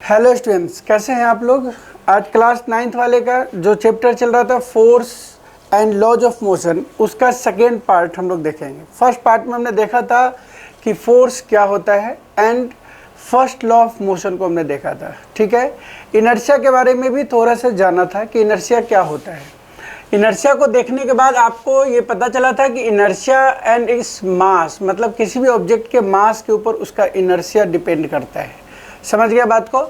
Hello students, कैसे हैं आप लोग। आज क्लास 9th वाले का जो चैप्टर चल रहा था force and laws of motion, उसका सेकेंड पार्ट हम लोग देखेंगे। फर्स्ट पार्ट में हमने देखा था कि फोर्स क्या होता है and first law of motion को हमने देखा था। ठीक है, इनर्शिया के बारे में भी थोड़ा सा जाना था कि इनर्शिया क्या होता है। इनर्शिया को देखने के बाद आपको ये पता चला था कि इनर्शिया एंड इट्स मास, मतलब किसी भी ऑब्जेक्ट के मास के ऊपर उसका इनर्शिया डिपेंड करता है। समझ गया बात को।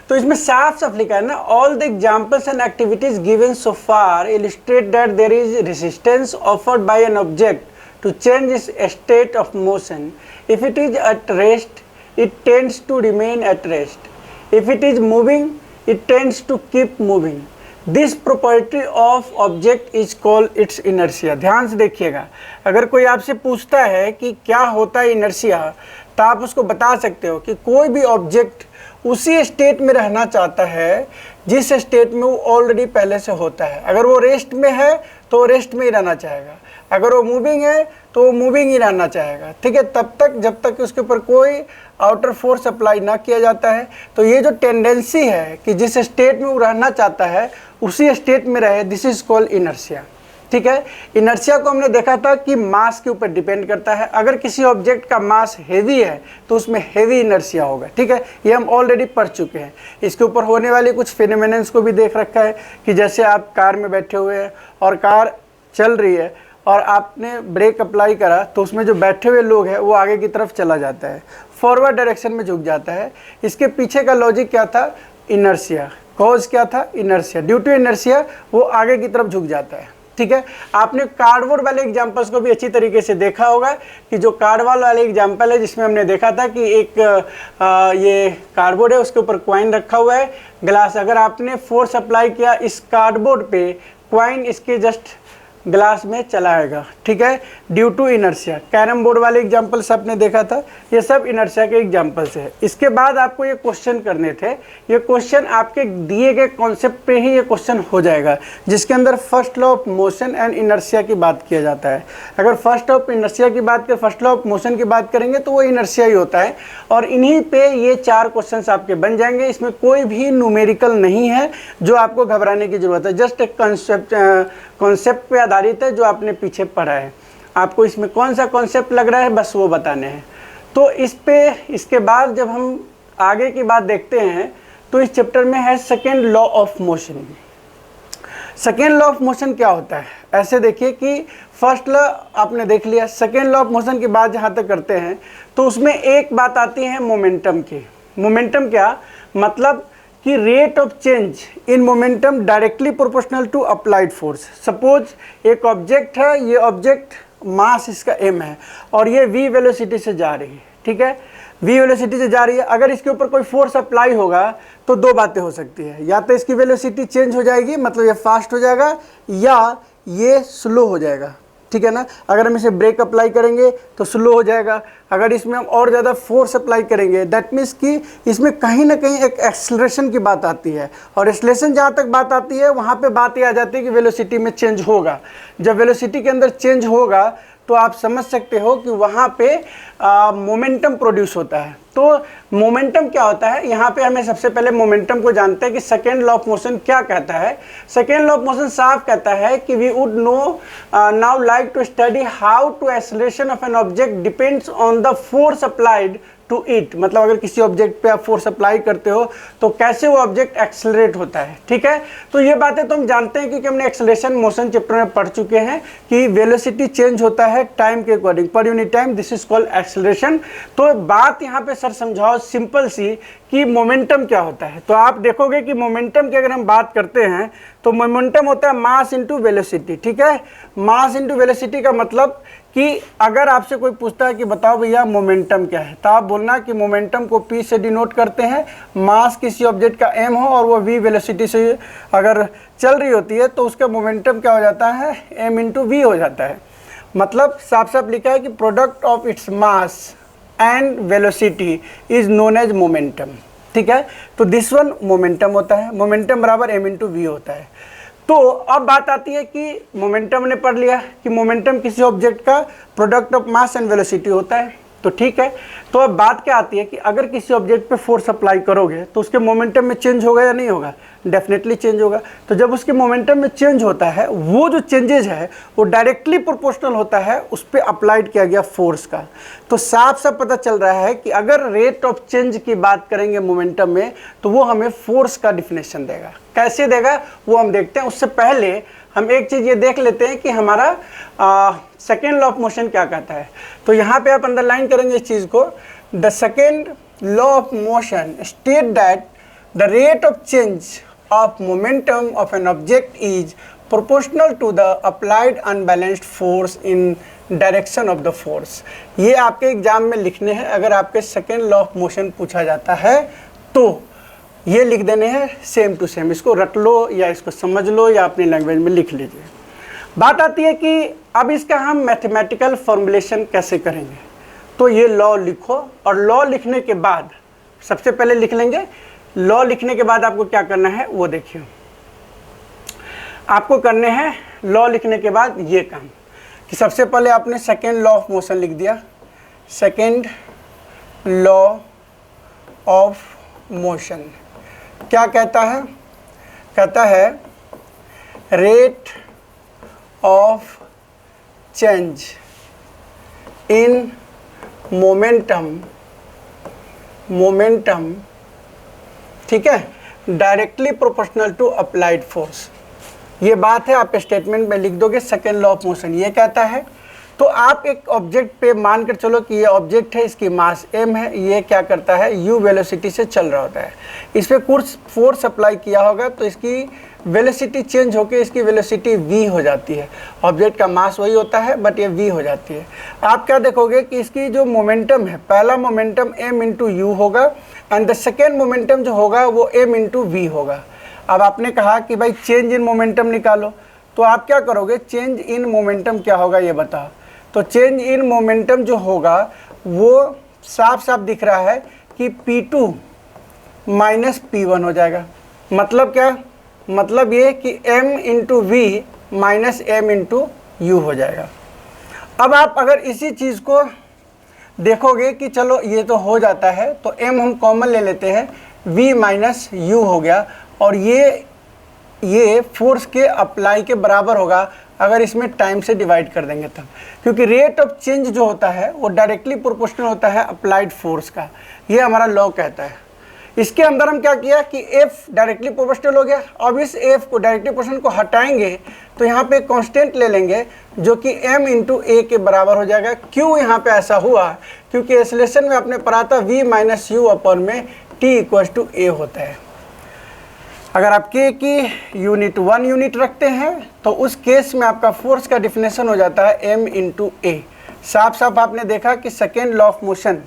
तो इसमें साफ साफ लिखा है ना, all the examples and activities given so far illustrate that there is resistance offered by an object to change its state of motion. If it is at rest it tends to remain at rest. If it is moving, it tends to keep moving. This property of object is called its inertia. ध्यान से देखिएगा, अगर कोई आपसे पूछता है कि क्या होता है इनर्शिया, तो आप उसको बता सकते हो कि कोई भी ऑब्जेक्ट उसी स्टेट में रहना चाहता है जिस स्टेट में वो ऑलरेडी पहले से होता है। अगर वो रेस्ट में है तो वो रेस्ट में ही रहना चाहेगा, अगर वो मूविंग है तो वो मूविंग ही रहना चाहेगा। ठीक है, तब तक जब तक उसके ऊपर कोई आउटर फोर्स अप्लाई ना किया जाता है। तो ये जो टेंडेंसी है कि जिस स्टेट में वो रहना चाहता है उसी स्टेट में रहे, दिस इज कॉल्ड इनर्शिया। ठीक है, इनर्शिया को हमने देखा था कि मास के ऊपर डिपेंड करता है। अगर किसी ऑब्जेक्ट का मास हेवी है तो उसमें हेवी इनर्शिया होगा। ठीक है, ये हम ऑलरेडी पढ़ चुके हैं। इसके ऊपर होने वाले कुछ फिनोमेनन्स को भी देख रखा है कि जैसे आप कार में बैठे हुए हैं और कार चल रही है और आपने ब्रेक अप्लाई करा तो उसमें जो बैठे हुए लोग हैं वो आगे की तरफ चला जाता है, फॉरवर्ड डायरेक्शन में झुक जाता है। इसके पीछे का लॉजिक क्या था? इनर्शिया। कॉज क्या था? इनर्शिया। ड्यू टू इनर्शिया वो आगे की तरफ झुक जाता है। ठीक है, आपने कार्डबोर्ड वाले एग्जांपल्स को भी अच्छी तरीके से देखा होगा कि जो कार्डबोर्ड वाले एग्जांपल है जिसमें हमने देखा था कि एक ये कार्डबोर्ड है, उसके ऊपर कॉइन रखा हुआ है, ग्लास। अगर आपने फोर्स अप्लाई किया इस कार्डबोर्ड पे, कॉइन इसके जस्ट ग्लास में चला आएगा। ठीक है, due to inertia. Carrom board वाले एग्जांपल्स आपने देखा था, ये सब इनर्शिया के एग्जांपल्स है। इसके बाद आपको ये क्वेश्चन करने थे। ये क्वेश्चन आपके दिए गए कॉन्सेप्ट पे ही ये क्वेश्चन हो जाएगा, जिसके अंदर first law of motion and inertia की बात किया जाता है। अगर फर्स्ट ऑफ इनर्शिया की बात करें, फर्स्ट लॉ ऑफ मोशन की बात करेंगे तो वो इनर्शिया ही होता है। और इन्हीं पे ये 4 क्वेश्चन आपके बन जाएंगे। इसमें कोई भी न्यूमेरिकल नहीं है जो आपको घबराने की जरूरत है, जस्ट एक कॉन्सेप्ट पे आधारित है जो आपने पीछे पढ़ा है। आपको इसमें कौन सा कॉन्सेप्ट लग रहा है बस वो बताने हैं। तो इसके बाद जब हम आगे की बात देखते हैं तो इस चैप्टर में है second law of motion. Second law of motion क्या होता है? ऐसे देखिए कि फर्स्ट लॉ आपने देख लिया, सेकेंड लॉ ऑफ मोशन की बात जहाँ तक करते हैं तो उसमें एक बात आती है मोमेंटम की। मोमेंटम क्या मतलब कि rate of change in momentum directly proportional to applied force. Suppose एक ऑब्जेक्ट है, ये ऑब्जेक्ट मास इसका m है और ये v वेलोसिटी से जा रही है। ठीक है, v वेलोसिटी से जा रही है। अगर इसके ऊपर कोई फोर्स अप्लाई होगा तो 2 बातें हो सकती है, या तो इसकी वेलोसिटी चेंज हो जाएगी, मतलब ये फास्ट हो जाएगा, या ये स्लो हो जाएगा। ठीक है ना, अगर हम इसे ब्रेक अप्लाई करेंगे तो स्लो हो जाएगा। अगर इसमें हम और ज़्यादा फोर्स अप्लाई करेंगे दैट मीन्स कि इसमें कहीं ना कहीं एक एक्सेलरेशन की बात आती है। और एक्सेलरेशन जहाँ तक बात आती है वहाँ पे बात ये आ जाती है कि वेलोसिटी में चेंज होगा। जब वेलोसिटी के अंदर चेंज होगा तो आप समझ सकते हो कि वहाँ पे मोमेंटम प्रोड्यूस होता है। तो मोमेंटम क्या होता है, यहाँ पे हमें सबसे पहले मोमेंटम को जानते हैं कि सेकेंड लॉ ऑफ मोशन क्या कहता है। सेकेंड लॉ ऑफ मोशन साफ कहता है कि we would know now like to study how to acceleration of an object depends on the force applied to it. मतलब अगर किसी ऑब्जेक्ट पे आप फोर्स अप्लाई करते हो तो कैसे वो ऑब्जेक्ट एक्सेलरेट होता है। ठीक है, तो ये बातें तो हम जानते हैं क्योंकि हमने एक्सेलरेशन मोशन चैप्टर में पढ़ चुके हैं कि वेलोसिटी चेंज होता है टाइम के according, per unit time, this is called acceleration. तो बात यहाँ पे सर समझाओ सिंपल सी कि मोमेंटम क्या होता है। तो आप देखोगे कि मोमेंटम की अगर हम बात करते हैं तो मोमेंटम होता है मास इंटू वेलोसिटी। ठीक है, मास इंटू वेलोसिटी का मतलब कि अगर आपसे कोई पूछता है कि बताओ भैया मोमेंटम क्या है, तो आप बोलना कि मोमेंटम को p से डिनोट करते हैं। मास किसी ऑब्जेक्ट का m हो और वो v वेलोसिटी से अगर चल रही होती है तो उसका मोमेंटम क्या हो जाता है, m इंटू वी हो जाता है। मतलब साफ साफ लिखा है कि product of its mass and velocity is known as momentum. ठीक है, तो दिस वन मोमेंटम होता है। मोमेंटम बराबर m इंटू वी होता है। तो अब बात आती है कि मोमेंटम ने पढ़ लिया कि मोमेंटम किसी ऑब्जेक्ट का product of mass and velocity होता है। तो ठीक है। तो अब बात क्या आती है कि अगर किसी ऑब्जेक्ट पे फोर्स अप्लाई करोगे तो उसके मोमेंटम में चेंज होगा या नहीं होगा, डेफिनेटली चेंज होगा। तो जब उसके मोमेंटम में चेंज होता है, वो जो चेंजेज है वो डायरेक्टली प्रोपोर्शनल होता है उस पर अप्लाइड किया गया फोर्स का। तो साफ साफ पता चल रहा है कि अगर रेट ऑफ चेंज की बात करेंगे मोमेंटम में तो वो हमें फोर्स का डिफिनेशन देगा। कैसे देगा वो हम देखते हैं। उससे पहले हम एक चीज़ ये देख लेते हैं कि हमारा सेकेंड लॉ ऑफ मोशन क्या कहता है। तो यहाँ पे आप अंडरलाइन करेंगे इस चीज़ को, the second law of motion state that the rate of change of momentum of an object is proportional to the applied unbalanced force in direction of the force. ये आपके एग्जाम में लिखने हैं। अगर आपके सेकेंड लॉ ऑफ मोशन पूछा जाता है तो ये लिख देने हैं सेम टू सेम। इसको रट लो या इसको समझ लो या अपनी लैंग्वेज में लिख लीजिए। बात आती है कि अब इसका हम मैथमेटिकल फॉर्मुलेशन कैसे करेंगे। तो ये लॉ लिखो और लॉ लिखने के बाद सबसे पहले लिख लेंगे। लॉ लिखने के बाद आपको क्या करना है वो देखिए। आपको करने हैं लॉ लिखने के बाद ये काम कि सबसे पहले आपने सेकेंड लॉ ऑफ मोशन लिख दिया। सेकेंड लॉ ऑफ मोशन क्या कहता है? कहता है rate of change in momentum, ठीक है, directly proportional to applied force. ये बात है, आप स्टेटमेंट में लिख दोगे सेकेंड लॉ ऑफ मोशन ये कहता है। तो आप एक ऑब्जेक्ट पे मान कर चलो कि ये ऑब्जेक्ट है, इसकी मास m है, ये क्या करता है u वेलोसिटी से चल रहा होता है। इस पर कुछ फोर्स अप्लाई किया होगा तो इसकी वेलोसिटी चेंज होकर इसकी वेलोसिटी v हो जाती है। ऑब्जेक्ट का मास वही होता है बट ये v हो जाती है। आप क्या देखोगे कि इसकी जो मोमेंटम है, पहला मोमेंटम m इंटू यू होगा एंड द सेकेंड मोमेंटम जो होगा वो m इंटू वी होगा। अब आपने कहा कि भाई चेंज इन मोमेंटम निकालो, तो आप क्या करोगे, चेंज इन मोमेंटम क्या होगा ये बताओ। तो चेंज इन मोमेंटम जो होगा वो साफ साफ दिख रहा है कि P2 माइनस P1 हो जाएगा। मतलब क्या? मतलब ये कि m into we minus m into u हो जाएगा। अब आप अगर इसी चीज़ को देखोगे कि चलो ये तो हो जाता है, तो m हम कॉमन ले लेते हैं, v माइनस यू हो गया और ये फोर्स के अप्लाई के बराबर होगा अगर इसमें टाइम से डिवाइड कर देंगे तब, क्योंकि रेट ऑफ चेंज जो होता है वो डायरेक्टली प्रोपोर्शनल होता है अप्लाइड फोर्स का। ये हमारा लॉ कहता है। इसके अंदर हम क्या किया कि F डायरेक्टली प्रोपोर्शनल हो गया। अब इस F को डायरेक्टली प्रोपोर्शनल को हटाएंगे तो यहाँ पे कांस्टेंट ले लेंगे जो कि m इंटू ए के बराबर हो जाएगा। क्यों यहाँ पे ऐसा हुआ? क्योंकि एक्सेलरेशन में आपने पढ़ा था v माइनस यू अपॉन में t इक्वल टू a होता है। अगर आप k की यूनिट 1 यूनिट रखते हैं तो उस केस में आपका फोर्स का डिफिनेशन हो जाता है m इंटू ए। साफ साफ आपने देखा कि सेकेंड लॉ ऑफ मोशन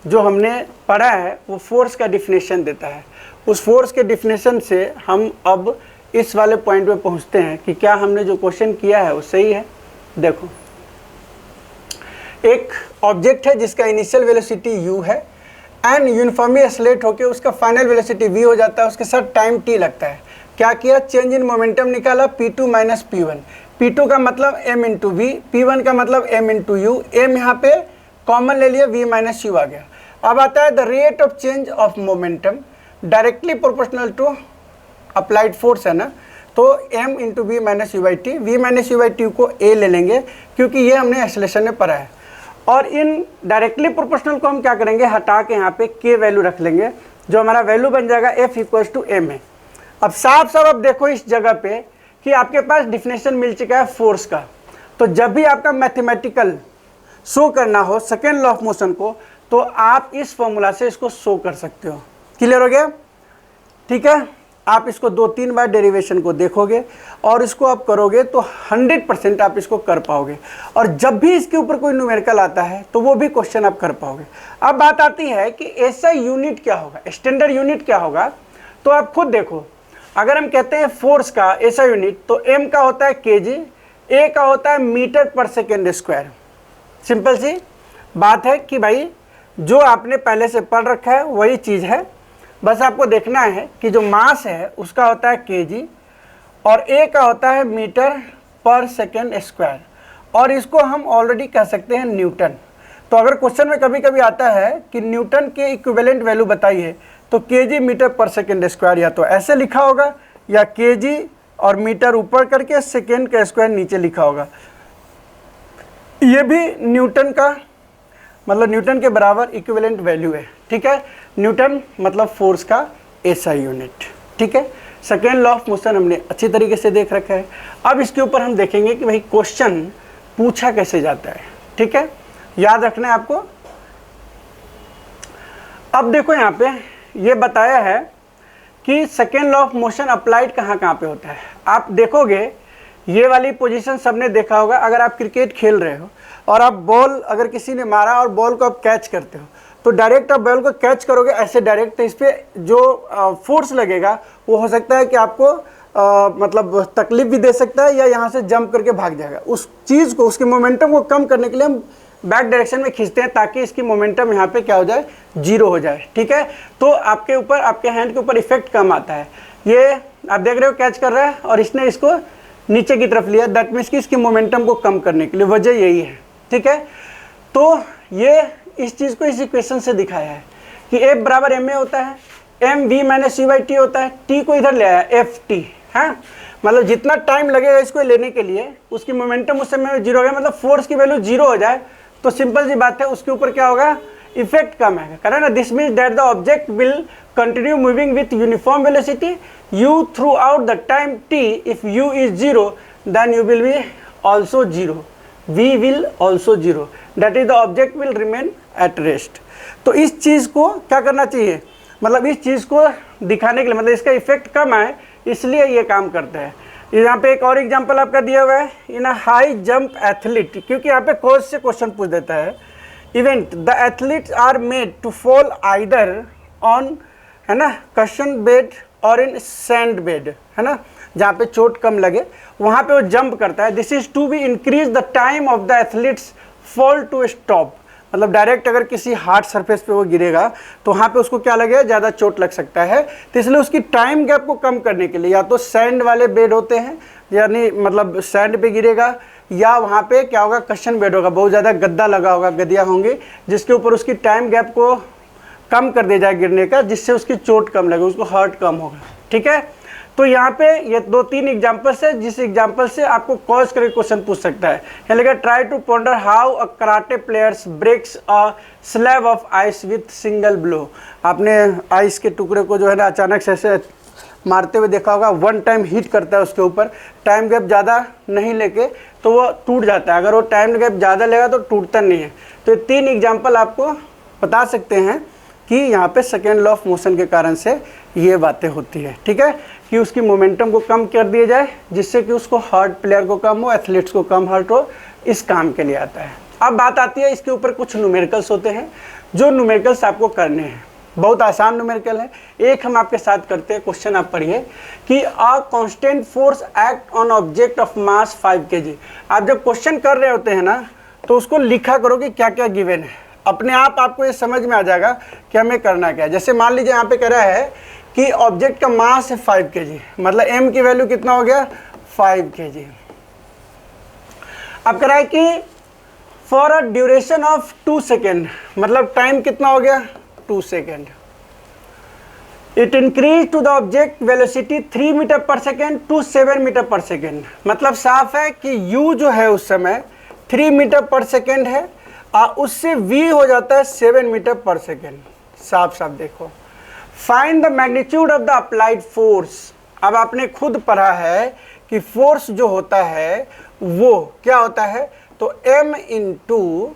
जो हमने पढ़ा है वो फोर्स का डिफिनेशन देता है। उस फोर्स के डिफिनेशन से हम अब इस वाले पॉइंट पे पहुंचते हैं कि क्या हमने जो क्वेश्चन किया है वो सही है। देखो, एक ऑब्जेक्ट है जिसका इनिशियल वेलोसिटी u है एंड यूनिफॉर्मली एक्सेलरेट होकर उसका फाइनल वेलोसिटी v हो जाता है, उसके साथ टाइम t लगता है। क्या किया? चेंज इन मोमेंटम निकाला, P2 माइनस P1। P2 का मतलब m इंटू वी, P1 का मतलब m इंटू यू। m यहाँ पे कॉमन ले लिया, v माइनस यू आ गया। अब आता है the rate of change of momentum directly proportional to applied force है ना, तो m into we minus you by t, v minus you by t को a ले लेंगे क्योंकि ये हमने एक्सेलरेशन में पढ़ा है। और इन डायरेक्टली प्रोपोर्शनल को हम क्या करेंगे, हटा के यहाँ पे k वैल्यू रख लेंगे जो हमारा वैल्यू बन जाएगा f इक्वल्स टू m है। अब साफ साफ अब देखो इस जगह पे कि आपके पास डिफिनेशन मिल चुका है फोर्स का। तो जब भी आपका मैथमेटिकल शो करना हो सेकेंड लॉ ऑफ मोशन को तो आप इस फॉर्मूला से इसको शो कर सकते हो। क्लियर हो गया? ठीक है, आप इसको 2-3 बार डेरिवेशन को देखोगे और इसको आप करोगे तो 100% आप इसको कर पाओगे। और जब भी इसके ऊपर कोई न्यूमेरिकल आता है तो वो भी क्वेश्चन आप कर पाओगे। अब बात आती है कि ऐसा यूनिट क्या होगा, स्टैंडर्ड यूनिट क्या होगा। तो आप खुद देखो, अगर हम कहते हैं फोर्स का ऐसा यूनिट तो m का होता है kg, a का होता है metre per second square. Simple सी बात है कि भाई जो आपने पहले से पढ़ रखा है वही चीज़ है, बस आपको देखना है कि जो मास है उसका होता है kg और a का होता है मीटर पर सेकेंड स्क्वायर और इसको हम ऑलरेडी कह सकते हैं न्यूटन। तो अगर क्वेश्चन में कभी कभी आता है कि न्यूटन के इक्विवेलेंट वैल्यू बताइए, तो KG metre per second square या तो ऐसे लिखा होगा, या केजी और मीटर ऊपर करके सेकेंड का स्क्वायर नीचे लिखा होगा। ये भी न्यूटन का मतलब न्यूटन के बराबर इक्विवेलेंट वैल्यू है, ठीक है। न्यूटन मतलब फोर्स का एसआई यूनिट, ठीक है। सेकेंड लॉ ऑफ मोशन हमने अच्छी तरीके से देख रखा है। अब इसके ऊपर हम देखेंगे कि भाई क्वेश्चन पूछा कैसे जाता है, ठीक है, याद रखना है आपको। अब देखो यहाँ पे ये बताया है कि second law of motion applied कहाँ कहाँ पे होता है। आप देखोगे ये वाली पोजीशन सबने देखा होगा। अगर आप क्रिकेट खेल रहे हो और आप बॉल अगर किसी ने मारा और बॉल को आप कैच करते हो, तो डायरेक्ट आप बॉल को कैच करोगे ऐसे डायरेक्ट, तो इस पर जो फोर्स लगेगा वो हो सकता है कि आपको मतलब तकलीफ भी दे सकता है, या यहाँ से जंप करके भाग जाएगा। उस चीज़ को, उसके मोमेंटम को कम करने के लिए हम बैक डायरेक्शन में खींचते हैं, ताकि इसकी मोमेंटम यहाँ पे क्या हो जाए, जीरो हो जाए, ठीक है। तो आपके ऊपर, आपके हैंड के ऊपर इफेक्ट कम आता है। ये आप देख रहे हो कैच कर रहा है और इसने इसको नीचे की तरफ लिया, दैट मीन्स कि इसकी मोमेंटम को कम करने के लिए, वजह यही है, ठीक है। तो ये इस चीज़ को इस इक्वेशन से दिखाया है कि F बराबर ma होता है, m v minus u by T होता है, t को इधर ले आया एफ टी, है मतलब जितना टाइम लगेगा इसको लेने के लिए उसकी मोमेंटम उस समय जीरो हो गया, मतलब फोर्स की वैल्यू जीरो हो जाए तो सिंपल सी बात है उसके ऊपर क्या होगा, इफेक्ट कम आएगा। कारण ना this means that the object will continue moving with uniform velocity u throughout the time t। If u is zero then u will be also zero, v will also zero, that is the object will remain at rest. तो इस चीज़ को क्या करना चाहिए, मतलब इस चीज़ को दिखाने के लिए, मतलब इसका इफेक्ट कम आए इसलिए ये काम करता है। यहाँ पे एक और एग्जांपल आपका दिया हुआ है, in a high jump athlete, क्योंकि यहाँ पे कोच से क्वेश्चन पूछ देता है। Event the athletes are made to fall either on, है ना, कशन बेड और इन सैंड बेड, है ना, जहाँ पे चोट कम लगे वहाँ पे वो जंप करता है। This is to be increase the time of the athletes fall to stop, मतलब डायरेक्ट अगर किसी हार्ड सरफेस पे वो गिरेगा तो वहाँ पे उसको क्या लगेगा, ज़्यादा चोट लग सकता है। तो इसलिए उसकी टाइम गैप को कम करने के लिए या तो सैंड वाले बेड होते हैं, यानी मतलब सैंड पे गिरेगा, या वहाँ पे क्या होगा, कशन बेड होगा, बहुत ज़्यादा गद्दा लगा होगा, गद्दियाँ होंगी जिसके ऊपर उसकी टाइम गैप को कम कर दिया जाए गिरने का, जिससे उसकी चोट कम लगे, उसको हर्ट कम होगा, ठीक है। तो यहाँ पे ये 2-3 एग्जाम्पल्स है, जिस एग्जाम्पल से आपको कॉज करके क्वेश्चन पूछ सकता है। यहाँ लिखा try to ponder how a karate players breaks a slab of ice with single blow. आपने आइस के टुकड़े को जो है ना अचानक से ऐसे मारते हुए देखा होगा, वन टाइम हिट करता है उसके ऊपर, टाइम गैप ज़्यादा नहीं लेके तो वो टूट जाता है, अगर वो टाइम गैप ज़्यादा लेगा तो टूटता नहीं है। तो ये 3 एग्जाम्पल आपको बता सकते हैं कि यहाँ पे सेकेंड लॉ ऑफ मोशन के कारण से ये बातें होती है, ठीक है, कि उसकी मोमेंटम को कम कर दिया जाए जिससे कि उसको हर्ट प्लेयर को कम हो, एथलीट्स को कम हर्ट हो, इस काम के लिए आता है। अब बात आती है इसके ऊपर कुछ न्यूमेरिकल्स होते हैं, जो न्यूमेरिकल्स आपको करने हैं, बहुत आसान न्यूमेरिकल है। एक हम आपके साथ करते हैं, क्वेश्चन आप पढ़िए कि a constant force act on object of mass 5 kg। आप जब क्वेश्चन कर रहे होते हैं ना तो उसको लिखा करो कि क्या क्या गिवन है, अपने आप आपको ये समझ में आ जाएगा कि हमें करना क्या है। जैसे मान लीजिए यहाँ पे कह रहा है कि ऑब्जेक्ट का मास है 5 kg, मतलब m की वैल्यू कितना हो गया, 5 kg। अब कह रहा है कि for a duration of 2 second, मतलब टाइम कितना हो गया, 2 second. It increase to the object velocity 3 metre per second to 7 metre per second. मतलब साफ है कि u जो है उस समय 3 मीटर पर सेकेंड है और उससे v हो जाता है 7 मीटर पर सेकेंड। साफ साफ देखो, find the magnitude of the applied force. अब आपने खुद पढ़ा है कि फोर्स जो होता है वो क्या होता है, तो m into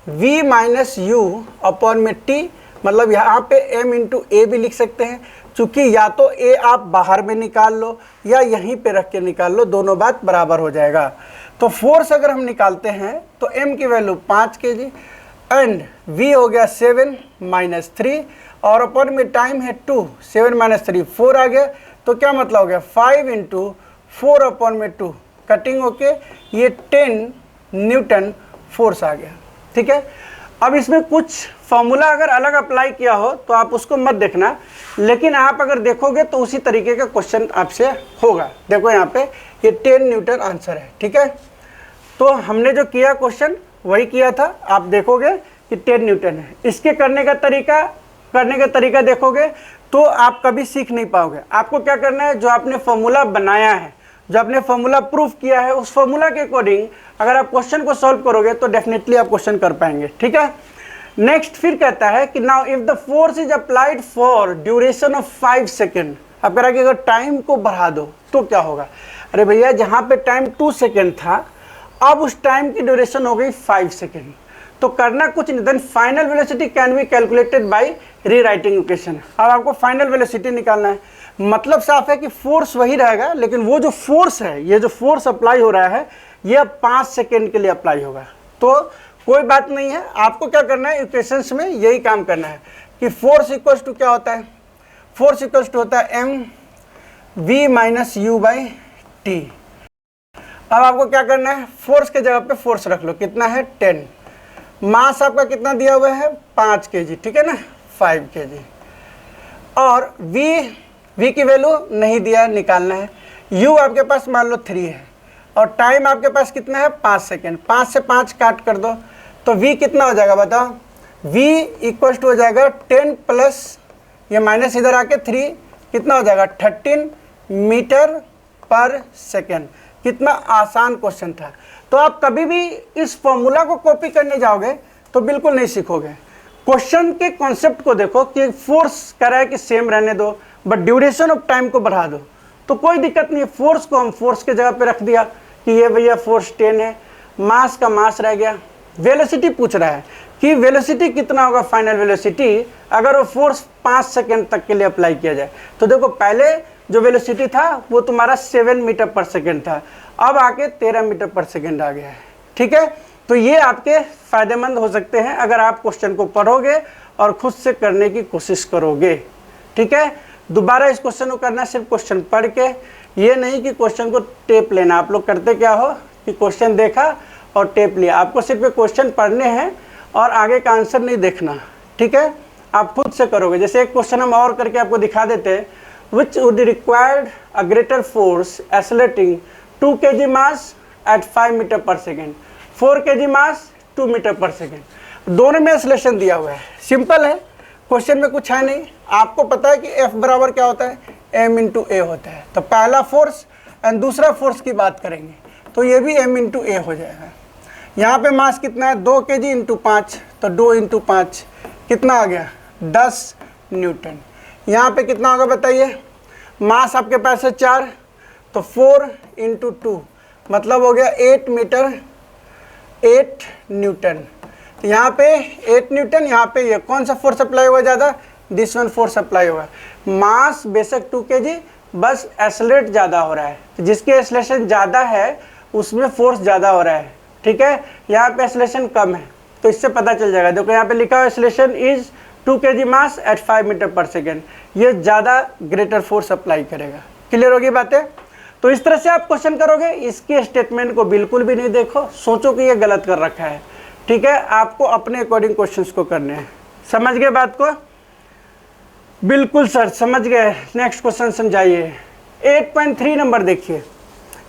we minus U upon में t, मतलब यहाँ पे m इंटू ए भी लिख सकते हैं, चूँकि या तो a आप बाहर में निकाल लो या यहीं पे रख के निकाल लो, दोनों बात बराबर हो जाएगा। तो फोर्स अगर हम निकालते हैं तो m की वैल्यू 5 kg एंड v हो गया 7 माइनस 3 और अपॉन में टाइम है 2, 7 माइनस 3 4 आ गया, तो क्या मतलब हो गया 5 इंटू 4 अपॉन में 2, कटिंग होके ये 10 न्यूटन फोर्स आ गया, ठीक है। अब इसमें कुछ फॉर्मूला अगर अलग अप्लाई किया हो तो आप उसको मत देखना, लेकिन आप अगर देखोगे तो उसी तरीके का क्वेश्चन आपसे होगा। देखो यहाँ पे ये 10 न्यूटन आंसर है, ठीक है। तो हमने जो किया क्वेश्चन वही किया था, आप देखोगे कि 10 न्यूटन है। इसके करने का तरीका देखोगे तो आप कभी सीख नहीं पाओगे। आपको क्या करना है, जो आपने फॉर्मूला बनाया है, जो आपने फॉर्मूला प्रूफ किया है, उस फॉर्मूला के अकॉर्डिंग अगर आप क्वेश्चन को सॉल्व करोगे तो डेफिनेटली आप क्वेश्चन कर पाएंगे। ठीक है, नेक्स्ट फिर कहता है कि now if the force is applied for duration of 5 second. अब कह रहा है कि अगर टाइम को बढ़ा दो तो क्या होगा। अरे भैया, जहाँ पे टाइम 2 सेकेंड था, अब उस टाइम की ड्यूरेशन हो गई 5 सेकेंड। तो करना कुछ नहीं, then final velocity can be calculated by rewriting equation. अब आपको फाइनल वेलोसिटी निकालना है। मतलब साफ है कि फोर्स वही रहेगा, लेकिन वो जो फोर्स है, ये जो फोर्स अप्लाई हो रहा है, ये अब 5 सेकेंड के लिए अप्लाई होगा। तो कोई बात नहीं है, आपको क्या करना है, इक्वेशंस में यही काम करना है कि फोर्स इक्वल्स टू क्या होता है, फोर्स इक्वल्स टू होता है M V minus you by T. अब आपको क्या करना है, फोर्स के जगह पे फोर्स रख लो, कितना है 10। मास आपका कितना दिया हुआ है 5 kg, ठीक है ना, 5 kg। और v की वैल्यू नहीं दिया, निकालना है। u आपके पास मान लो 3 है और टाइम आपके पास कितना है 5 सेकेंड। 5 से 5 काट कर दो तो v कितना हो जाएगा बताओ। v इक्वल टू हो जाएगा 10 प्लस ये माइनस इधर आके 3, कितना हो जाएगा 13 मीटर पर सेकेंड। कितना आसान क्वेश्चन था। तो आप कभी भी इस फॉर्मूला को कॉपी करने जाओगे तो बिल्कुल नहीं सीखोगे। क्वेश्चन के कॉन्सेप्ट को देखो कि फोर्स कह रहा है कि सेम रहने दो बट ड्यूरेशन ऑफ टाइम को बढ़ा दो, तो कोई दिक्कत नहीं है। फोर्स को हम फोर्स के जगह पे रख दिया कि ये भैया फोर्स 10 है, मास का मास रह गया। वेलोसिटी पूछ रहा है कि वेलोसिटी कितना होगा फाइनल वेलोसिटी अगर वो फोर्स 5 सेकेंड तक के लिए अप्लाई किया जाए। तो देखो, पहले जो वेलोसिटी था वो तुम्हारा 7 मीटर पर सेकेंड था, अब आके 13 मीटर पर सेकेंड आ गया है। ठीक है, तो ये आपके फायदेमंद हो सकते हैं अगर आप क्वेश्चन को पढ़ोगे और खुद से करने की कोशिश करोगे। ठीक है, दोबारा इस क्वेश्चन को करना सिर्फ क्वेश्चन पढ़ के, ये नहीं कि क्वेश्चन को टेप लेना। आप लोग करते क्या हो कि क्वेश्चन देखा और टेप लिया। आपको सिर्फ क्वेश्चन पढ़ने हैं और आगे का आंसर नहीं देखना। ठीक है, आप खुद से करोगे। जैसे एक क्वेश्चन हम और करके आपको दिखा देते हैं, which would required a greater force accelerating 2 kg mass at 5 metre per second, 4 kg mass 2 metre per second. दोनों में एक्सेलरेशन दिया हुआ है, सिंपल है, क्वेश्चन में कुछ है नहीं। आपको पता है कि F बराबर क्या होता है, m इंटू ए होता है। तो पहला फोर्स एंड दूसरा फोर्स की बात करेंगे तो ये भी m इंटू ए हो जाएगा। यहाँ पे मास कितना है 2 kg इंटू 5, तो 2 इंटू 5 कितना आ गया 10 न्यूटन। यहाँ पे कितना होगा बताइए, मास आपके पास है 4, तो 4 इंटू 2 मतलब हो गया 8 मीटर 8 न्यूटन। तो यहाँ पे 8 न्यूटन, यहाँ पे ये कौन सा फोर्स अप्लाई हुआ ज़्यादा, दिस वन फोर्स अप्लाई हुआ। मास बेशक 2 kg, बस एक्सेलरेट ज़्यादा हो रहा है। तो जिसकी एक्सेलरेशन ज़्यादा है उसमें फोर्स ज़्यादा हो रहा है। ठीक है, यहाँ पे एक्सेलरेशन कम है, तो इससे पता चल जाएगा। देखो यहाँ पे लिखा हुआ acceleration is 2 kg mass at 5 metre per second, ये ज़्यादा ग्रेटर फोर्स अप्लाई करेगा। क्लियर होगी बातें। तो इस तरह से आप क्वेश्चन करोगे, इसके स्टेटमेंट को बिल्कुल भी नहीं देखो, सोचो कि ये गलत कर रखा है। ठीक है, आपको अपने अकॉर्डिंग क्वेश्चंस को करने हैं। समझ गए बात को, बिल्कुल सर समझ गए। नेक्स्ट क्वेश्चन समझाइए। 8.3 नंबर देखिए।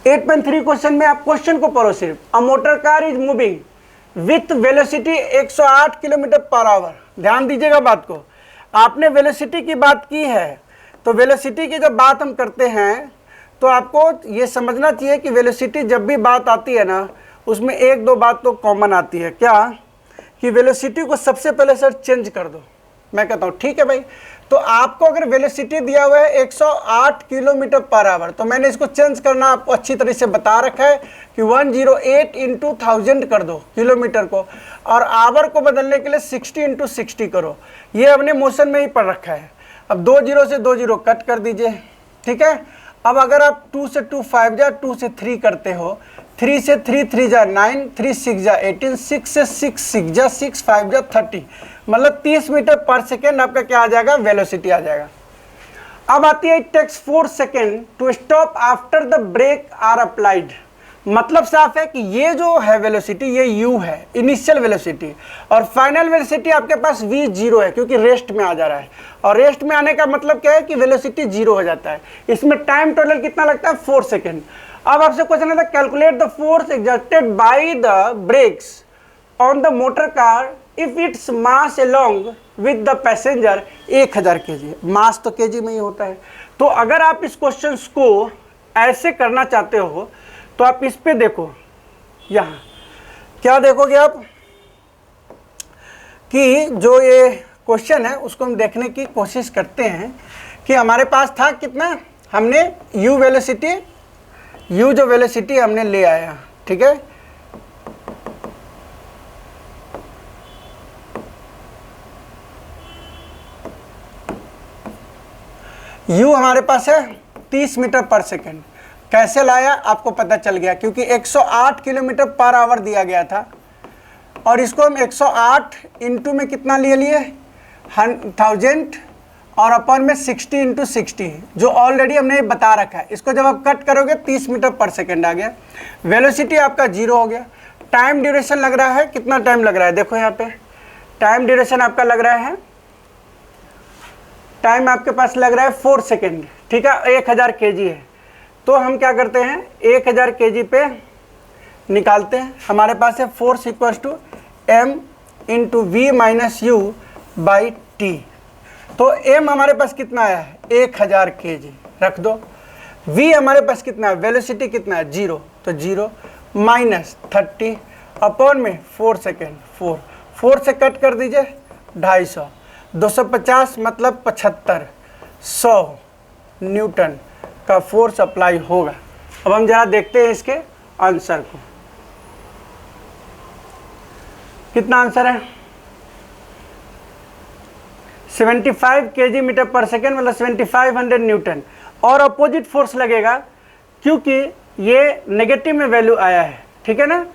8.3 क्वेश्चन में आप क्वेश्चन को पढ़ो सिर्फ। A motor car is moving with velocity 108 kilometre per hour. ध्यान दीजिएगा बात को, आपने वेलोसिटी की बात की है, तो वेलोसिटी की जब बात हम करते हैं तो आपको ये समझना चाहिए कि वेलोसिटी जब भी बात आती है ना, उसमें एक दो बात तो कॉमन आती है। क्या कि वेलोसिटी को सबसे पहले सर चेंज कर दो। मैं कहता हूँ ठीक है भाई, तो आपको अगर वेलोसिटी दिया हुआ है 108 किलोमीटर पर आवर, तो मैंने इसको चेंज करना आपको अच्छी तरह से बता रखा है कि 108 इंटू 1000 कर दो किलोमीटर को, और आवर को बदलने के लिए 60 इंटू 60 करो। ये हमने मोशन में ही पढ़ रखा है। अब 2 0 से 2 0 कट कर दीजिए। ठीक है, अब अगर आप 2 से 2 5 जा, 2 से 3 करते हो, 3 से 3 3 जा 9, 3 6 जा 18, 6 से 6 6 जा 6 5 जा 30, मतलब 30 मीटर पर सेकेंड आपका क्या आ जाएगा, वेलोसिटी आ जाएगा। अब आती है it takes 4 second to stop after the brake are applied. मतलब साफ है कि ये जो है वेलोसिटी, ये u है इनिशियल वेलोसिटी, और फाइनल वेलोसिटी आपके पास v 0 है क्योंकि रेस्ट में आ जा रहा है। और रेस्ट में आने का मतलब क्या है कि वेलोसिटी 0 हो जाता है। इसमें टाइम टोटल कितना लगता है 4 सेकेंड। अब आपसे क्वेश्चन आता है calculate the force exerted by the breaks on the motor car if its mass along with the passenger 1000 kg, मास तो केजी में ही होता है। तो अगर आप इस क्वेश्चन को ऐसे करना चाहते हो तो आप इस पे देखो, यहाँ क्या देखोगे आप कि जो ये क्वेश्चन है उसको हम देखने की कोशिश करते हैं कि हमारे पास था कितना, हमने u वेलोसिटी, u जो वेलोसिटी हमने ले आया, ठीक है, u हमारे पास है 30 मीटर पर सेकेंड। कैसे लाया आपको पता चल गया, क्योंकि 108 किलोमीटर पर आवर दिया गया था और इसको हम 108 इंटू में कितना ले लिए 1000 और अपन में 60 इंटू 60 जो ऑलरेडी हमने बता रखा है। इसको जब आप कट करोगे 30 मीटर पर सेकेंड आ गया। वेलोसिटी आपका 0 हो गया। टाइम ड्यूरेशन लग रहा है, कितना टाइम लग रहा है, देखो यहाँ पे टाइम ड्यूरेशन आपका लग रहा है, टाइम आपके पास लग रहा है 4 सेकेंड, ठीक है, 1000 kg है। तो हम क्या करते हैं 1000 kg पे निकालते हैं, हमारे पास है force equal to m into we minus you by T. तो m हमारे पास कितना आया है 1000 kg, रख दो। v हमारे पास कितना है, वेलोसिटी कितना है 0, तो 0 माइनस 30 अपॉन में 4 सेकेंड, 4 से कट कर दीजिए 250, 250 मतलब 75, 100 न्यूटन का फोर्स अप्लाई होगा। अब हम जरा देखते हैं इसके आंसर को, कितना आंसर है 75 kg मीटर पर सेकेंड मतलब 7500 न्यूटन। और अपोजिट फोर्स लगेगा क्योंकि ये नेगेटिव में वैल्यू आया है, ठीक है ना।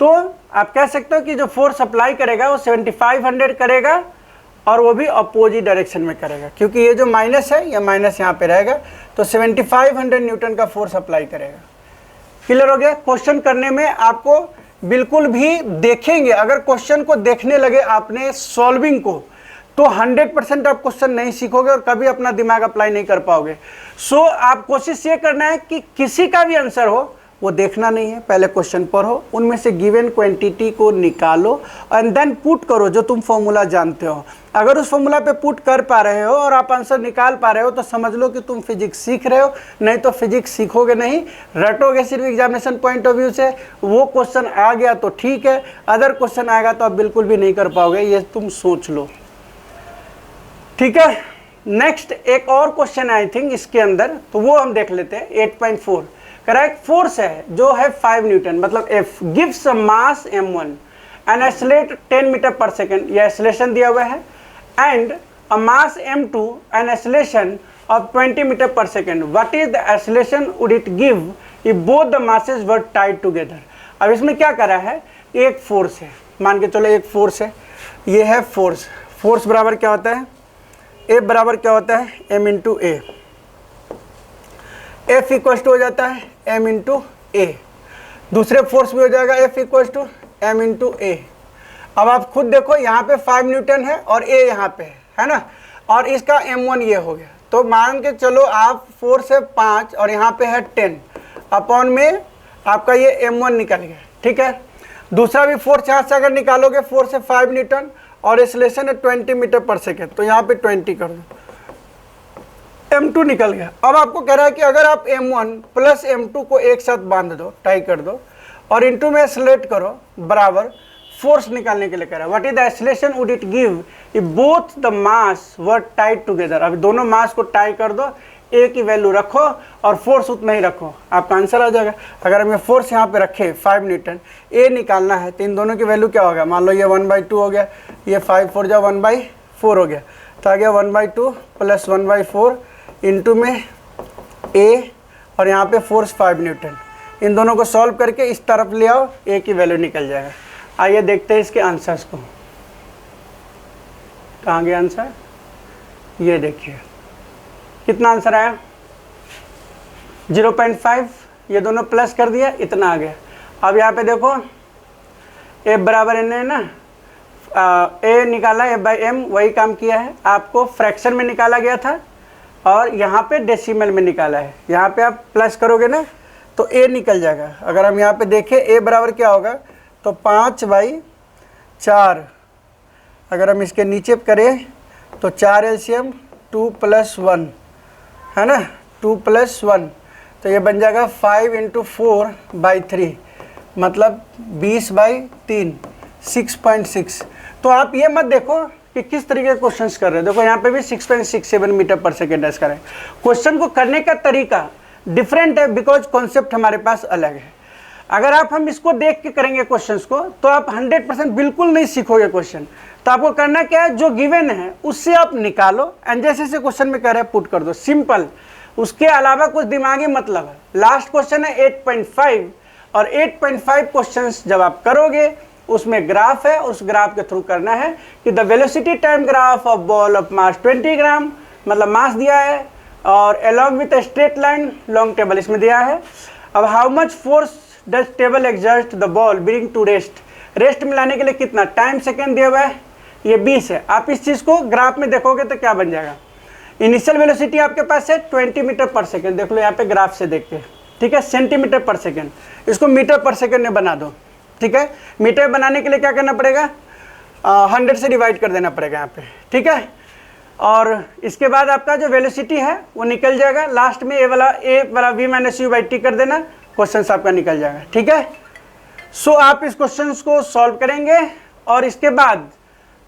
तो आप कह सकते हो कि जो फोर्स अप्लाई करेगा वो 7500 करेगा और वो भी अपोजिट डायरेक्शन में करेगा, क्योंकि ये जो माइनस है ये माइनस यहाँ पे रहेगा, तो 7500 न्यूटन का फोर्स अप्लाई करेगा। क्लियर हो गया। क्वेश्चन करने में आपको बिल्कुल भी देखेंगे, अगर क्वेश्चन को देखने लगे आपने सॉल्विंग को तो 100% आप क्वेश्चन नहीं सीखोगे और कभी अपना दिमाग अप्लाई नहीं कर पाओगे। सो आप कोशिश ये करना है कि किसी का भी आंसर हो वो देखना नहीं है, पहले क्वेश्चन पढ़ो, उनमें से गिवन क्वांटिटी को निकालो एंड देन पुट करो जो तुम फॉर्मूला जानते हो। अगर उस फॉर्मूला पे पुट कर पा रहे हो और आप आंसर निकाल पा रहे हो तो समझ लो कि तुम फिजिक्स सीख रहे हो, नहीं तो फिजिक्स सीखोगे नहीं, रटोगे सिर्फ एग्जामिनेशन पॉइंट ऑफ व्यू से। वो क्वेश्चन आ गया तो ठीक है, अदर क्वेश्चन आएगा तो आप बिल्कुल भी नहीं कर पाओगे, ये तुम सोच लो, ठीक है। नेक्स्ट एक और क्वेश्चन आई थिंक इसके अंदर, तो वो हम देख लेते हैं। 8.4 करेक्ट फोर्स है जो है 5 न्यूटन मतलब F gives a mass m1 and accelerate 10 metre per second, यह एक्सेलरेशन दिया हुआ है, and a mass m2 and acceleration of 20 metre per second, what is the acceleration would it give if both the masses were tied together. अब इसमें क्या करा है, एक फोर्स है, मान के चलो एक फोर्स है, ये है फोर्स। फोर्स बराबर क्या होता है, F बराबर क्या होता है m into A, F equal to हो जाता है m इंटू ए, दूसरे फोर्स भी हो जाएगा F equal to m into a. अब आप खुद देखो यहाँ पे 5 न्यूटन है और A यहाँ पे है ना, और इसका m1 ये हो गया, तो मान के चलो आप 4 से 5 और यहाँ पे है 10 अपॉन में आपका ये m1 निकल गया, ठीक है। दूसरा भी फोर्स यहाँ से अगर निकालोगे 4 से 5 न्यूटन और एक्सेलरेशन है 20 मीटर पर सेकेंड, तो यहाँ पे 20 कर दो, m2 निकल गया। अब आपको कह रहा है कि अगर आप m1 प्लस m2 को एक साथ बांध दो, टाई कर दो और इंटू में एक्सेलरेट करो, बराबर फोर्स निकालने के लिए कह रहा है what is the acceleration would it give if both the mass were tied together. अभी दोनों मास को टाई कर दो, ए की वैल्यू रखो और फोर्स उतना ही रखो, आपका आंसर आ जाएगा। अगर हमें फोर्स यहाँ पे रखे 5 न्यूटन, ए निकालना है तो इन दोनों की वैल्यू क्या होगा, मान लो ये 1/2 हो गया, ये 5 4 जा 1/4 हो गया, तो आ गया 1/2 प्लस 1/4 इंटू में ए और यहाँ पे फोर्स 5 न्यूटन। इन दोनों को सॉल्व करके इस तरफ ले आओ, ए की वैल्यू निकल जाएगा। आइए देखते हैं इसके आंसर्स को, कहाँ गया आंसर, ये देखिए कितना आंसर आया 0.5, ये दोनों प्लस कर दिया, इतना आ गया। अब यहाँ पे देखो ए बराबर एन है ना, ए निकाला F/m, वही काम किया है, आपको फ्रैक्शन में निकाला गया था और यहाँ पे डेसिमल में निकाला है। यहाँ पे आप प्लस करोगे ना तो ए निकल जाएगा। अगर हम यहाँ पे देखें ए बराबर क्या होगा, तो 5/4 अगर हम इसके नीचे करें तो 4 LCM 2 + 1 है ना, 2 + 1, तो ये बन जाएगा 5 × 4/3, मतलब 20/3, 6.6। तो आप ये मत देखो कि किस तरीके के क्वेश्चंस कर रहे हैं। देखो यहाँ पे भी 6.67 मीटर पर सेकेंड ऐसा करें। क्वेश्चन को करने का तरीका डिफरेंट है, बिकॉज कॉन्सेप्ट हमारे पास अलग है। अगर हम इसको देख के करेंगे क्वेश्चंस को, तो आप 100% बिल्कुल नहीं सीखोगे क्वेश्चन। तो आपको करना क्या है, जो गिवन है उससे आप निकालो एंड जैसे जैसे क्वेश्चन में कह रहे हैं पुट कर दो, सिंपल। उसके अलावा कुछ दिमागी मतलब है। लास्ट क्वेश्चन है 8.5, और 8.5 क्वेश्चंस जब आप करोगे उसमें ग्राफ है, उस ग्राफ के थ्रू करना है कि the velocity time graph of ball of mass 20 gram, मतलब मास दिया है, और along with a straight line long table इसमें दिया है। अब how much force does table exert the ball bring to rest, rest में लाने के लिए कितना टाइम सेकेंड दिया हुआ है, ये 20 है। आप इस चीज़ को ग्राफ में देखोगे तो क्या बन जाएगा, इनिशियल वेलोसिटी आपके पास है 20 मीटर पर सेकेंड, देख लो यहाँ पे ग्राफ से देख के, ठीक है, सेंटीमीटर पर सेकेंड, इसको मीटर पर सेकेंड में बना दो, ठीक है। मीटर बनाने के लिए क्या करना पड़ेगा, 100 से डिवाइड कर देना पड़ेगा यहाँ पे, ठीक है। और इसके बाद आपका जो वेलोसिटी है वो निकल जाएगा, लास्ट में ए वाला v - u/t कर देना, क्वेश्चन आपका निकल जाएगा, ठीक है। सो आप इस क्वेश्चन को सॉल्व करेंगे, और इसके बाद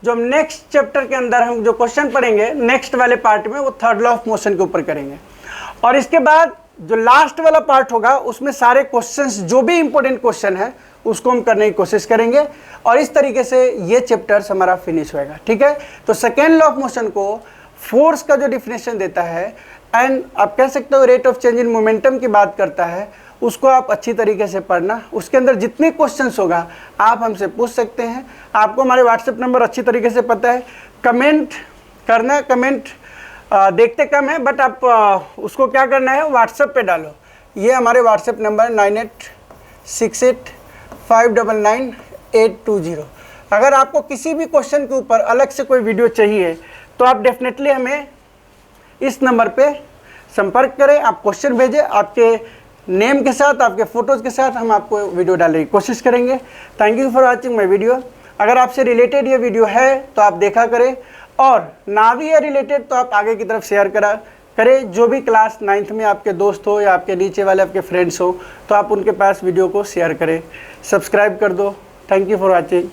जो हम नेक्स्ट चैप्टर के अंदर हम जो क्वेश्चन पढ़ेंगे नेक्स्ट वाले पार्ट में, वो थर्ड लॉ ऑफ मोशन के ऊपर करेंगे। और इसके बाद जो लास्ट वाला पार्ट होगा उसमें सारे क्वेश्चंस, जो भी इंपॉर्टेंट क्वेश्चन है उसको हम करने की कोशिश करेंगे, और इस तरीके से ये चैप्टर्स हमारा फिनिश होएगा, ठीक है। तो सेकेंड लॉ ऑफ मोशन को फोर्स का जो डिफिनेशन देता है, एंड आप कह सकते हो rate of change in momentum की बात करता है, उसको आप अच्छी तरीके से पढ़ना। उसके अंदर जितने क्वेश्चंस होगा आप हमसे पूछ सकते हैं। आपको हमारे व्हाट्सएप नंबर अच्छी तरीके से पता है, कमेंट करना, कमेंट देखते कम है, बट आप उसको क्या करना है, व्हाट्सएप पे डालो। ये हमारे व्हाट्सएप नंबर 9868599820। अगर आपको किसी भी क्वेश्चन के ऊपर अलग से कोई वीडियो चाहिए तो आप डेफिनेटली हमें इस नंबर पे संपर्क करें, आप क्वेश्चन भेजें, आपके नेम के साथ, आपके फ़ोटोज़ के साथ हम आपको वीडियो डालने की कोशिश करेंगे। Thank you for watching my video. अगर आपसे रिलेटेड ये वीडियो है तो आप देखा करें, और ना भी है रिलेटेड तो आप आगे की तरफ शेयर करें। जो भी क्लास 9th में आपके दोस्त हो या आपके नीचे वाले आपके फ्रेंड्स हो, तो आप उनके पास वीडियो को शेयर करें, सब्सक्राइब कर दो। Thank you for watching.